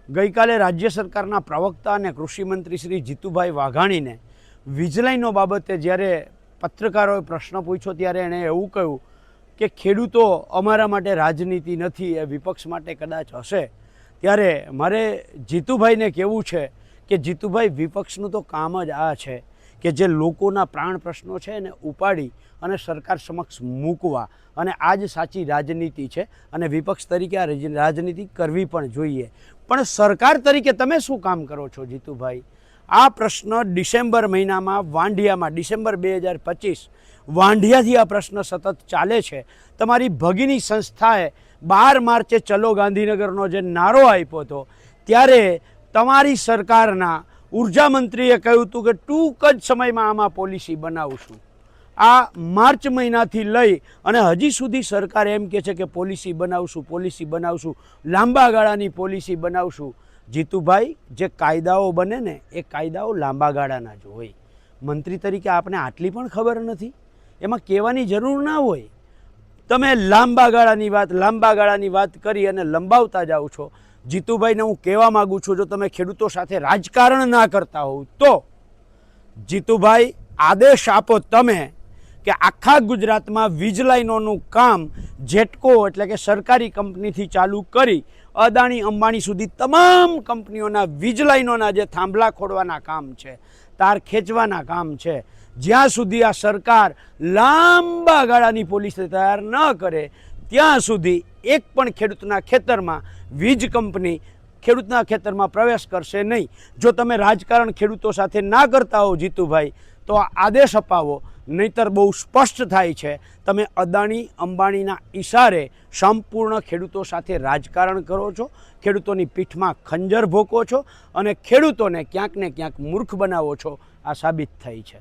ગઈકાલે રાજ્ય સરકારના પ્રવક્તા અને કૃષિમંત્રી શ્રી જીતુભાઈ વાઘાણીને વીજળાઈનો બાબતે જ્યારે પત્રકારોએ પ્રશ્ન પૂછ્યો ત્યારે એણે એવું કહ્યું કે ખેડૂતો અમારા માટે રાજનીતિ નથી, એ વિપક્ષ માટે કદાચ હશે। ત્યારે મારે જીતુભાઈને કહેવું છે કે જીતુભાઈ, વિપક્ષનું તો કામ જ આ છે કે જે લોકોના પ્રાણ પ્રશ્નો છે એને ઉપાડી અને સરકાર સમક્ષ મૂકવા, અને આ જ સાચી રાજનીતિ છે અને વિપક્ષ તરીકે આ રાજનીતિ કરવી પણ જોઈએ। પણ સરકાર તરીકે તમે શું કામ કરો છો જીતુભાઈ? આ પ્રશ્ન ડિસેમ્બર મહિનામાં વાંઢિયામાં, ડિસેમ્બર 2025 વાંઢિયાથી આ પ્રશ્ન સતત ચાલે છે। તમારી ભગીની સંસ્થાએ 12 માર્ચે ચલો ગાંધીનગરનો જે નારો આપ્યો હતો ત્યારે તમારી સરકારના ઉર્જા મંત્રીએ કહ્યું હતું કે ટૂંક જ સમયમાં આમાં પોલિસી બનાવશું। આ માર્ચ મહિનાથી લઈ અને હજી સુધી સરકાર એમ કહે છે કે પોલિસી બનાવશું, લાંબા ગાળાની પોલિસી બનાવશું। જીતુભાઈ, જે કાયદાઓ બને ને એ કાયદાઓ લાંબા ગાળાના જ હોય। મંત્રી તરીકે આપને આટલી પણ ખબર નથી? એમાં કહેવાની જરૂર ના હોય। તમે લાંબા ગાળાની વાત કરી અને લંબાવતા જાઓ છો। જીતુભાઈને હું કહેવા માગું છું, જો તમે ખેડૂતો સાથે રાજકારણ ના કરતા હોવ તો જીતુભાઈ, આદેશ આપો તમે કે આખા ગુજરાતમાં વીજ લાઇનોનું કામ જેટકો એટલે કે સરકારી કંપનીથી ચાલુ કરી અદાણી અંબાણી સુધી તમામ કંપનીઓના વીજ લાઇનોના જે થાંભલા ખોડવાના કામ છે, તાર ખેંચવાના કામ છે, જ્યાં સુધી આ સરકાર લાંબા ગાળાની પોલિસી તૈયાર ન કરે ત્યાં સુધી એક પણ ખેડૂતના ખેતરમાં વીજ કંપની ખેડૂતના ખેતરમાં પ્રવેશ કરશે નહીં। જો તમે રાજકારણ ખેડૂતો સાથે ના કરતા હો જીતુભાઈ, તો આ આદેશ અપાવો, નહીંતર બહુ સ્પષ્ટ થાય છે તમે અદાણી અંબાણીના ઈશારે સંપૂર્ણ ખેડૂતો સાથે રાજકારણ કરો છો, ખેડૂતોની પીઠમાં ખંજર ભોકો છો અને ખેડૂતોને ક્યાંક ને ક્યાંક મૂર્ખ બનાવો છો। આ સાબિત થઈ છે।